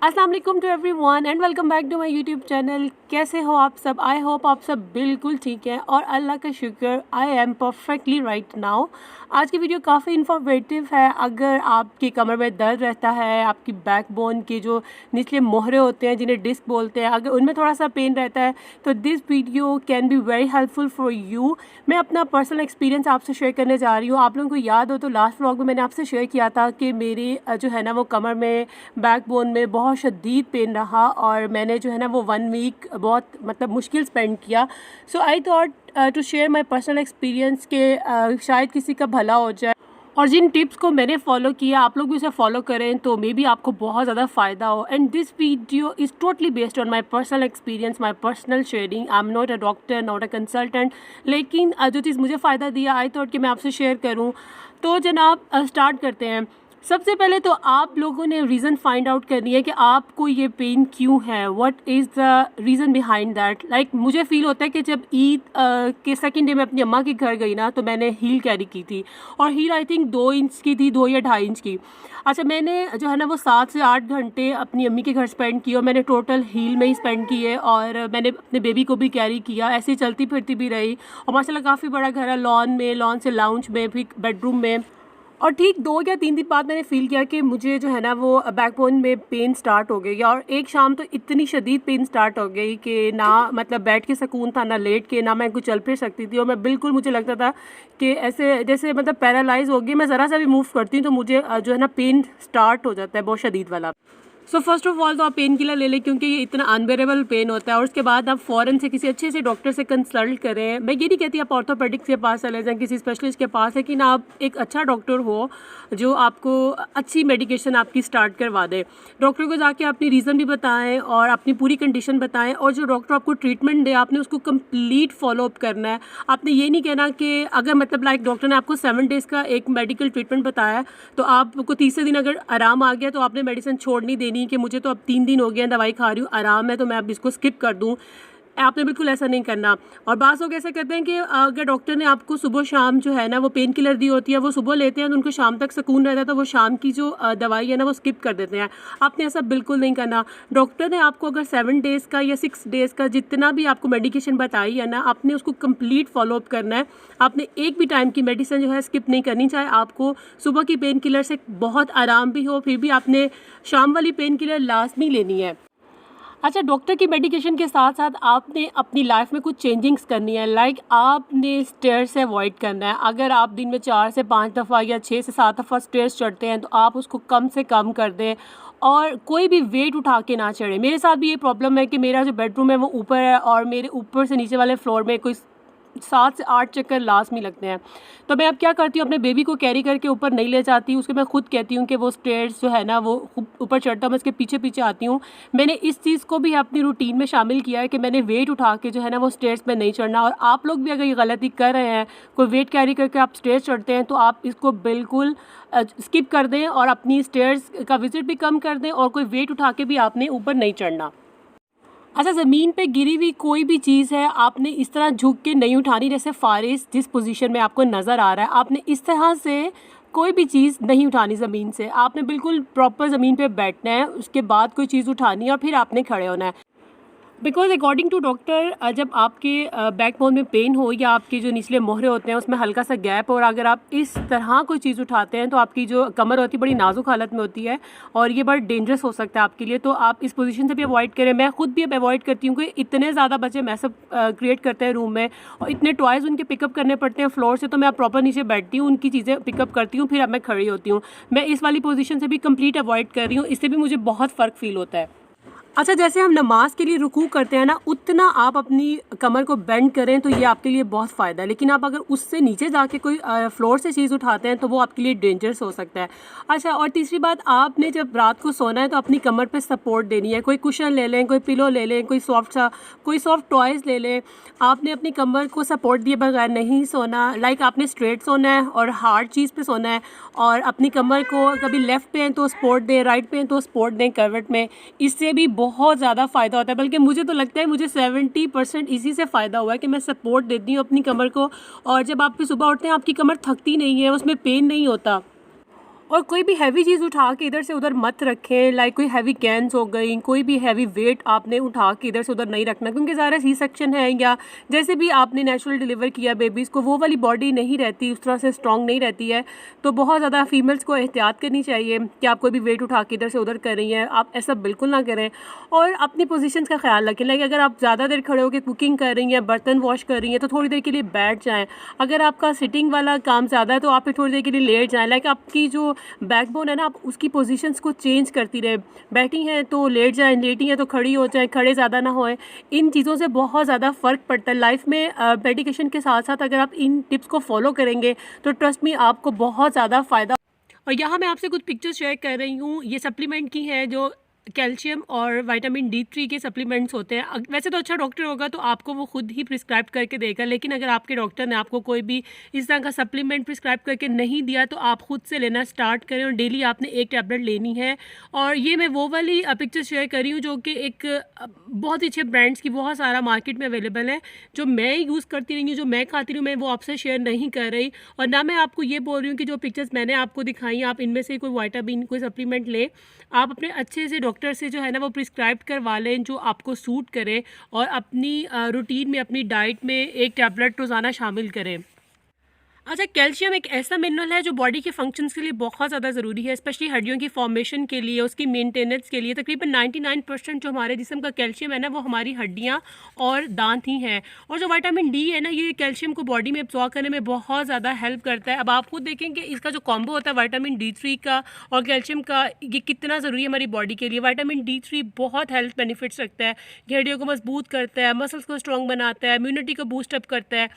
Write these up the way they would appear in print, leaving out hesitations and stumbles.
अस्सलाम वालेकुम to everyone and welcome back to my YouTube channel. कैसे हो आप सब? आई होप आप सब बिल्कुल ठीक हैं और अल्लाह का शुक्र I am perfectly right now. आज की वीडियो काफ़ी इन्फॉर्मेटिव है। अगर आपकी कमर में दर्द रहता है, आपकी बैकबोन के जो निचले मोहरे होते हैं जिन्हें डिस्क बोलते हैं, अगर उनमें थोड़ा सा पेन रहता है तो this video can be very helpful for you. मैं अपना पर्सनल एक्सपीरियंस आपसे शेयर करने जा रही हूँ। आप लोगों को याद हो तो लास्ट व्लॉग में मैंने आपसे शेयर किया था कि मेरी जो है ना वो कमर में बैकबोन में बहुत शदीद पेन रहा और मैंने जो है ना वो 1 वीक बहुत मुश्किल स्पेंड किया। So I thought to share my personal experience के शायद किसी का भला हो जाए और जिन टिप्स को मैंने फॉलो किया आप लोग भी उसे फॉलो करें तो मे बी आपको बहुत ज़्यादा फ़ायदा हो। And this video is totally based on my personal experience, my personal sharing. I am not a doctor, not a consultant, लेकिन जो चीज़ मुझे फ़ायदा दिया आई थॉट कि मैं आपसे शेयर करूँ। तो जनाब स्टार्ट करते हैं। सबसे पहले तो आप लोगों ने रीज़न फाइंड आउट करनी है कि आपको ये पेन क्यों है, what is the reason behind that. Like मुझे फील होता है कि जब ईद के सेकेंड डे मैं अपनी अम्मा के घर गई ना तो मैंने हील कैरी की थी और हील आई थिंक 2 इंच की थी, 2 या 2.5 इंच की। अच्छा, मैंने जो है ना वो 7 से 8 घंटे अपनी अम्मी के घर स्पेंड किए और मैंने टोटल हील में ही स्पेंड किए और मैंने अपने बेबी को भी कैरी किया, ऐसे ही चलती फिरती भी रही। और माशाल्लाह काफ़ी बड़ा घर है, लॉन से लाउंज में, फिर बेडरूम में। और ठीक 2 या 3 दिन बाद मैंने फ़ील किया कि मुझे जो है ना वो बैकबोन में पेन स्टार्ट हो गई और एक शाम तो इतनी शदीद पेन स्टार्ट हो गई कि ना बैठ के सुकून था, ना लेट के, ना मैं कुछ चल फिर सकती थी। और मैं बिल्कुल, मुझे लगता था कि ऐसे जैसे पैरालाइज़ हो गई। मैं ज़रा सा भी मूव करती हूँ तो मुझे जो है ना पेन स्टार्ट हो जाता है बहुत शदीद वाला। सो फर्स्ट ऑफ ऑल तो आप पेन किलर ले लें क्योंकि ये इतना अनबेरेबल पेन होता है। और उसके बाद आप फ़ौरन से किसी अच्छे से डॉक्टर से कंसल्ट करें। मैं ये नहीं कहती आप ऑर्थोपेडिक्स के पास चले जाएं, किसी स्पेशलिस्ट के पास, लेकिन आप एक अच्छा डॉक्टर हो जो आपको अच्छी मेडिकेशन आपकी स्टार्ट करवा दे। डॉक्टर को जाके अपनी रीज़न भी बताएं और अपनी पूरी कंडीशन बताएं और जो डॉक्टर आपको ट्रीटमेंट दे आपने उसको कंप्लीट फॉलो अप करना है। आपने ये नहीं कहना कि अगर लाइक डॉक्टर ने आपको 7 डेज़ का एक मेडिकल ट्रीटमेंट बताया है तो आपको तीसरे दिन अगर आराम आ गया तो आपने मेडिसिन छोड़ नहीं देनी कि मुझे तो अब 3 दिन हो गए हैं दवाई खा रही हूँ, आराम है तो मैं अब इसको स्किप कर दूँ। आपने बिल्कुल ऐसा नहीं करना। और बात लोग ऐसा करते हैं कि अगर डॉक्टर ने आपको सुबह शाम जो है ना वो पेन किलर दी होती है, वो सुबह लेते हैं तो उनको शाम तक सुकून रहता है, तो वो शाम की जो दवाई है ना वो स्किप कर देते हैं। आपने ऐसा बिल्कुल नहीं करना। डॉक्टर ने आपको अगर 7 डेज़ का या 6 डेज़ का जितना भी आपको मेडिकेशन बताई है ना, आपने उसको कंप्लीट फॉलो अप करना है। आपने एक भी टाइम की मेडिसिन जो है स्किप नहीं करनी। चाहे आपको सुबह की पेन किलर से बहुत आराम भी हो, फिर भी आपने शाम वाली पेन किलर लाजमी लेनी है। अच्छा, डॉक्टर की मेडिकेशन के साथ साथ आपने अपनी लाइफ में कुछ चेंजिंग्स करनी है। लाइक आपने स्टेयर से अवॉइड करना है। अगर आप दिन में 4 से 5 दफ़ा या 6 से 7 दफ़ा स्टेयर्स चढ़ते हैं तो आप उसको कम से कम कर दें और कोई भी वेट उठा के ना चढ़े। मेरे साथ भी ये प्रॉब्लम है कि मेरा जो बेडरूम है वो ऊपर है और मेरे ऊपर से नीचे वाले फ्लोर में कोई 7 से 8 चक्कर लास्ट में लगते हैं। तो मैं अब क्या करती हूँ, अपने बेबी को कैरी करके ऊपर नहीं ले जाती, उसके मैं खुद कहती हूँ कि वो स्टेयर्स जो है ना वो ऊपर चढ़ता, मैं उसके पीछे पीछे आती हूँ। मैंने इस चीज़ को भी अपनी रूटीन में शामिल किया है कि मैंने वेट उठा के जो है ना वो स्टेयर्स पे नहीं चढ़ना। और आप लोग भी अगर ये गलती कर रहे हैं, कोई वेट कैरी करके आप स्टेयर्स चढ़ते हैं, तो आप इसको बिल्कुल स्किप कर दें और अपनी स्टेयर्स का विजिट भी कम कर दें और कोई वेट उठा के भी आपने ऊपर नहीं चढ़ना। अच्छा, ज़मीन पे गिरी हुई कोई भी चीज़ है आपने इस तरह झुक के नहीं उठानी। जैसे फारिस जिस पोजीशन में आपको नज़र आ रहा है, आपने इस तरह से कोई भी चीज़ नहीं उठानी ज़मीन से। आपने बिल्कुल प्रॉपर ज़मीन पे बैठना है, उसके बाद कोई चीज़ उठानी है और फिर आपने खड़े होना है। बिकॉज अकॉर्डिंग टू डॉक्टर जब आपके बैकबोन में पेन हो या आपके जो निचले मोहरे होते हैं उसमें हल्का सा गैप हो और अगर आप इस तरह कोई चीज़ उठाते हैं तो आपकी जो कमर होती है बड़ी नाजुक हालत में होती है और ये बड़ा डेंजरस हो सकता है आपके लिए। तो आप इस पोजीशन से भी अवॉइड करें। मैं खुद भी अब अवॉइड करती हूँ कि इतने ज़्यादा बच्चे मैसअप क्रिएट करते हैं रूम में और इतने टॉयज़ उनके पिकअप करने पड़ते हैं फ्लोर से। तो मैं प्रॉपर नीचे बैठती हूँ, उनकी चीज़ें पिकअप करती हूँ, फिर अब मैं खड़ी होती हूँ। मैं इस वाली पोजीशन से भी कंप्लीट अवॉइड कर रही हूँ, इससे भी मुझे बहुत फ़र्क फील होता है। अच्छा, जैसे हम नमाज के लिए रुकू करते हैं ना, उतना आप अपनी कमर को बेंड करें तो ये आपके लिए बहुत फ़ायदा है। लेकिन आप अगर उससे नीचे जाके कोई फ्लोर से चीज़ उठाते हैं तो वो आपके लिए डेंजरस हो सकता है। अच्छा, और तीसरी बात, आपने जब रात को सोना है तो अपनी कमर पे सपोर्ट देनी है। कोई कुशन ले लें, कोई पिलो ले लें, कोई सॉफ्ट टॉयज़ ले लें। आपने अपनी कमर को सपोर्ट दिए बगैर नहीं सोना। लाइक आपने स्ट्रेट सोना है और हार्ड चीज़ पे सोना है और अपनी कमर को कभी लेफ़्ट पे हैं तो सपोर्ट दें, राइट पे हैं तो सपोर्ट दें करवट में। इससे भी बहुत ज़्यादा फ़ायदा होता है। बल्कि मुझे तो लगता है मुझे 70% इसी से फ़ायदा हुआ है कि मैं सपोर्ट देती हूँ अपनी कमर को और जब आप फिर सुबह उठते हैं आपकी कमर थकती नहीं है, उसमें पेन नहीं होता। और कोई भी हैवी चीज़ उठा के इधर से उधर मत रखें, लाइक कोई हैवी कैन्स हो गई, कोई भी हैवी वेट आपने उठा के इधर से उधर नहीं रखना, क्योंकि ज़्यादा सी सेक्शन है या जैसे भी आपने नेचुरल डिलीवर किया बेबीज़ को, वो वाली बॉडी नहीं रहती, उस तरह से स्ट्रॉन्ग नहीं रहती है। तो बहुत ज़्यादा फीमेल्स को एहतियात करनी चाहिए कि आप कोई भी वेट उठा के इधर से उधर कर रही हैं, आप ऐसा बिल्कुल ना करें। और अपनी पोजीशंस का ख्याल रखें, लाइक अगर आप ज़्यादा देर खड़े होकर कुकिंग कर रही हैं, बर्तन वॉश कर रही हैं, तो थोड़ी देर के लिए बैठ जाएँ। अगर आपका सिटिंग वाला काम ज़्यादा है तो आप फिर थोड़ी देर के लिए लेट जाएँ, लाइक आपकी जो बैकबोन है ना, आप उसकी पोजीशंस को चेंज करती रहे। बैठी हैं तो लेट जाएं, लेटी हैं तो खड़ी हो जाएं, खड़े ज़्यादा ना होएं। इन चीज़ों से बहुत ज़्यादा फ़र्क पड़ता है लाइफ में। मेडिकेशन के साथ साथ अगर आप इन टिप्स को फॉलो करेंगे तो ट्रस्ट मी आपको बहुत ज़्यादा फ़ायदा। और यहाँ मैं आपसे कुछ पिक्चर्स शेयर कर रही हूँ, ये सप्लीमेंट की है जो कैल्शियम और विटामिन D3 के सप्लीमेंट्स होते हैं। वैसे तो अच्छा डॉक्टर होगा तो आपको वो खुद ही प्रिस्क्राइब करके देगा, लेकिन अगर आपके डॉक्टर ने आपको कोई भी इस तरह का सप्लीमेंट प्रिस्क्राइब करके नहीं दिया तो आप खुद से लेना स्टार्ट करें, और डेली आपने एक टैबलेट लेनी है। और ये मैं वो वाली पिक्चर शेयर कर रही हूँ जो कि एक बहुत ही अच्छे ब्रांड्स की बहुत सारा मार्केट में अवेलेबल है, जो मैं यूज़ करती रही हूँ, जो मैं खाती रही हूँ, मैं वो आपसे शेयर नहीं कर रही। और ना मैं आपको ये बोल रही हूँ कि जो पिक्चर्स मैंने आपको दिखाई आप इनमें से कोई विटामिन कोई सप्लीमेंट लें। आप अपने अच्छे से डॉक्टर से जो है ना वो प्रिस्क्राइब करवा लें जो आपको सूट करे, और अपनी रूटीन में अपनी डाइट में एक टैबलेट रोज़ाना शामिल करें। अच्छा, कैल्शियम एक ऐसा मिनरल है जो बॉडी के फंक्शंस के लिए बहुत ज़्यादा ज़रूरी है, स्पेशली हड्डियों की फॉर्मेशन के लिए, उसकी मेंटेनेंस के लिए। तकरीबन 99% जो हमारे जिस्म का कैल्शियम है ना वो हमारी हड्डियाँ और दांत ही हैं। और जो विटामिन D है ना, ये कैल्शियम को बॉडी में एब्जॉर्ब करने में बहुत ज़्यादा हेल्प करता है। अब आप खुद देखें कि इसका जो कॉम्बो होता है विटामिन D3 का और कैल्शियम का, ये कितना ज़रूरी है हमारी बॉडी के लिए। विटामिन D3 बहुत हेल्थ बेनिफिट्स रखता है, ये हड्डियों को मजबूत करता है, मसल्स को स्ट्रॉन्ग बनाता है, इम्यूनिटी को बूस्टअप करता है,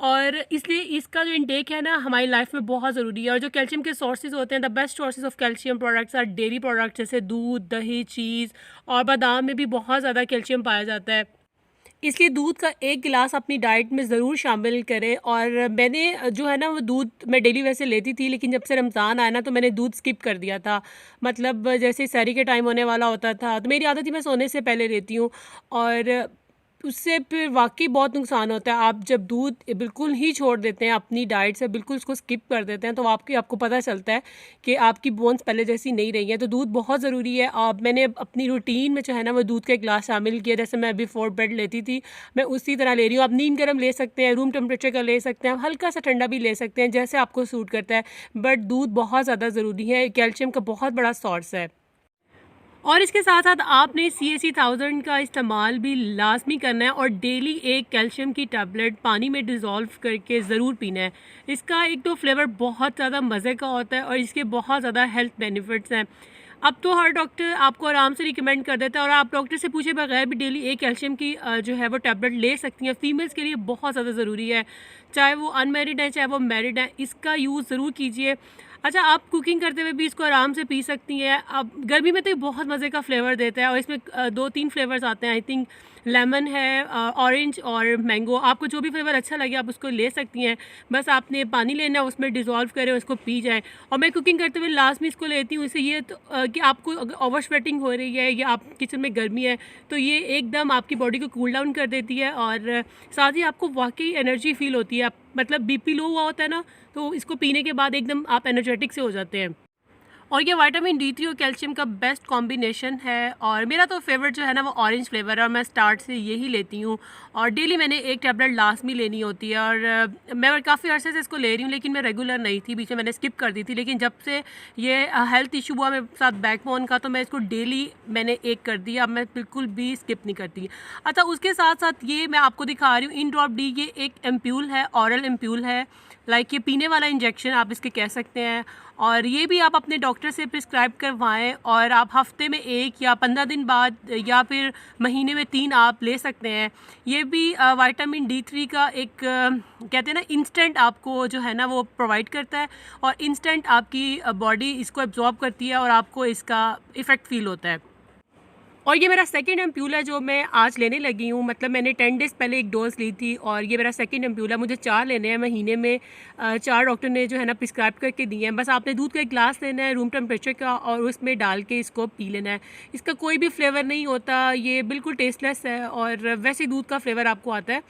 और इसलिए इसका जो इंटेक है ना हमारी लाइफ में बहुत ज़रूरी है। और जो कैल्शियम के सोर्सेज होते हैं, the best sources of calcium products are dairy products, जैसे दूध, दही, चीज़, और बादाम में भी बहुत ज़्यादा कैल्शियम पाया जाता है। इसलिए दूध का एक गिलास अपनी डाइट में ज़रूर शामिल करें। और मैंने जो है ना वो दूध मैं डेली वैसे लेती थी, लेकिन जब से रमज़ान आया ना तो मैंने दूध स्किप कर दिया था। मतलब जैसे सहरी के टाइम होने वाला होता था तो मेरी आदत थी मैं सोने से पहले लेती हूँ, और उससे फिर वाकई बहुत नुकसान होता है। आप जब दूध बिल्कुल ही छोड़ देते हैं अपनी डाइट से, बिल्कुल उसको स्किप कर देते हैं, तो आपको पता चलता है कि आपकी बोन्स पहले जैसी नहीं रही हैं। तो दूध बहुत ज़रूरी है। मैंने अपनी रूटीन में जो है ना वो दूध का एक गिलास शामिल किया, जैसे मैं बिफोर बेड लेती थी मैं उसी तरह ले रही हूँ। आप नीम गर्म ले सकते हैं, रूम टेम्परेचर का ले सकते हैं, हल्का सा ठंडा भी ले सकते हैं, जैसे आपको सूट करता है। बट दूध बहुत ज़्यादा ज़रूरी है, कैल्शियम का बहुत बड़ा सोर्स है। और इसके साथ साथ आपने CAC 1000 का इस्तेमाल भी लाजमी करना है, और डेली एक कैल्शियम की टैबलेट पानी में डिज़ोल्व करके ज़रूर पीना है। इसका एक तो फ्लेवर बहुत ज़्यादा मज़े का होता है और इसके बहुत ज़्यादा हेल्थ बेनिफिट्स हैं। अब तो हर डॉक्टर आपको आराम से रिकमेंड कर देता है, और आप डॉक्टर से पूछे बगैर भी डेली एक कैल्शियम की जो है वो टैबलेट ले सकती हैं। फीमेल्स के लिए बहुत ज़्यादा ज़रूरी है, चाहे वो अनमेरिड है चाहे वो मैरिड है, इसका यूज़ ज़रूर कीजिए। अच्छा, आप कुकिंग करते हुए भी इसको आराम से पी सकती हैं। अब गर्मी में तो ये बहुत मज़े का फ्लेवर देता है, और इसमें 2-3 फ्लेवर्स आते हैं, आई थिंक लेमन है, ऑरेंज और मैंगो। आपको जो भी फ्लेवर अच्छा लगे आप उसको ले सकती हैं। बस आपने पानी लेना है, उसमें डिज़ोल्व करें, उसको पी जाएँ। और मैं कुकिंग करते हुए लास्ट में इसको लेती हूँ। इससे ये तो कि आपको अगर ओवर स्वेटिंग हो रही है या आप किचन में गर्मी है तो ये एकदम आपकी बॉडी को कूल डाउन कर देती है, और साथ ही आपको वाकई एनर्जी फील होती है। मतलब BP लो हुआ होता है ना, तो इसको पीने के बाद एकदम आप एनर्जेटिक से हो जाते हैं। और ये विटामिन D3 और कैल्शियम का बेस्ट कॉम्बिनेशन है। और मेरा तो फेवरेट जो है ना वो ऑरेंज फ्लेवर है, और मैं स्टार्ट से यही लेती हूँ, और डेली मैंने एक टैबलेट लास्ट में लेनी होती है। और मैं काफ़ी अरसे से इसको ले रही हूँ, लेकिन मैं रेगुलर नहीं थी, बीच में मैंने स्किप कर दी थी। लेकिन जब से ये हेल्थ इशू हुआ मेरे साथ बैकबोन का, तो मैं इसको डेली मैंने एक कर दिया। अब मैं बिल्कुल भी स्किप नहीं करती। अच्छा, उसके साथ साथ ये मैं आपको दिखा रही हूँ इन ड्रॉप D, ये एक एम्प्यूल है, ऑरल एम्प्यूल है, लाइक ये पीने वाला इंजेक्शन आप इसके कह सकते हैं। और ये भी आप अपने डॉक्टर से प्रिस्क्राइब करवाएं, और आप हफ्ते में 1 या 15 दिन बाद या फिर महीने में 3 आप ले सकते हैं। ये भी विटामिन D3 का एक कहते हैं ना इंस्टेंट आपको जो है ना वो प्रोवाइड करता है, और इंस्टेंट आपकी बॉडी इसको एब्जॉर्ब करती है और आपको इसका इफ़ेक्ट फील होता है। और ये मेरा सेकंड एम्प्यूल है जो मैं आज लेने लगी हूँ। मतलब मैंने 10 डेज़ पहले एक डोज ली थी, और ये मेरा सेकंड एम्प्यूल है। मुझे 4 लेने हैं महीने में। 4 डॉक्टर ने जो है ना प्रिस्क्राइब करके दिए हैं। बस आपने दूध का एक गिलास लेना है रूम टेम्परेचर का, और उसमें डाल के इसको पी लेना है। इसका कोई भी फ्लेवर नहीं होता, ये बिल्कुल टेस्टलेस है, और वैसे दूध का फ्लेवर आपको आता है।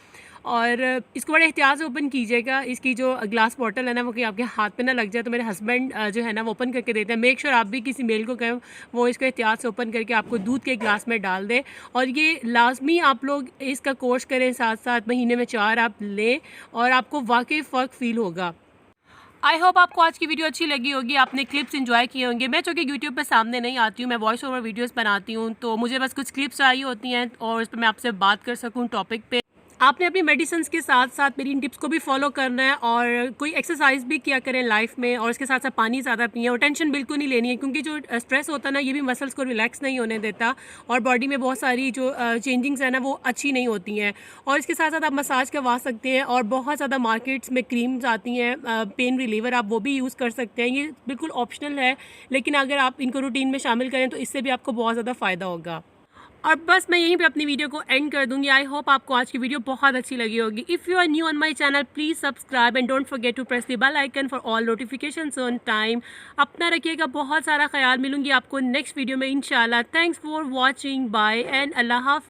और इसको बड़े एहतियात से ओपन कीजिएगा। इसकी जो ग्लास बॉटल है ना वो कि आपके हाथ पे ना लग जाए। तो मेरे हस्बैंड जो है ना वो ओपन करके देते हैं। मेक श्योर आप भी किसी मेल को कहें वो इसको एहतियात से ओपन करके आपको दूध के ग्लास में डाल दे। और ये लाजमी आप लोग इसका कोर्स करें, साथ साथ महीने में 4 आप लें और आपको वाकई फ़र्क फ़ील होगा। आई होप आपको आज की वीडियो अच्छी लगी होगी, आपने क्लिप्स एंजॉय किए होंगे। मैं चूँकि यूट्यूब पे सामने नहीं आती हूँ, मैं वॉइस ओवर वीडियोस बनाती हूँ, तो मुझे बस कुछ क्लिप्स चाहिए होती हैं और उस पर मैं आपसे बात कर सकूँ टॉपिक पे। आपने अपनी मेडिसिन के साथ साथ मेरी इन टिप्स को भी फॉलो करना है और कोई एक्सरसाइज भी किया करें लाइफ में, और इसके साथ साथ पानी ज़्यादा पिए और टेंशन बिल्कुल नहीं लेनी है, क्योंकि जो स्ट्रेस होता है ना ये भी मसल्स को रिलैक्स नहीं होने देता और बॉडी में बहुत सारी जो चेंजिंग्स है ना वो अच्छी नहीं होती हैं। और इसके साथ साथ आप मसाज करवा सकते हैं और बहुत ज़्यादा मार्केट्स में क्रीम्स आती हैं पेन रिलीवर, आप वो भी यूज़ कर सकते हैं। ये बिल्कुल ऑप्शनल है, लेकिन अगर आप इनको रूटीन में शामिल करें तो इससे भी आपको बहुत ज़्यादा फ़ायदा होगा। और बस मैं यहीं पे अपनी वीडियो को एंड कर दूंगी। आई होप आपको आज की वीडियो बहुत अच्छी लगी होगी। If you are new on my channel please subscribe and don't forget to press the bell icon for all notifications on time. अपना रखिएगा बहुत सारा ख्याल। मिलूंगी आपको नेक्स्ट वीडियो में इंशाल्लाह। Thanks for watching, bye and अल्लाह हाफ़िज़।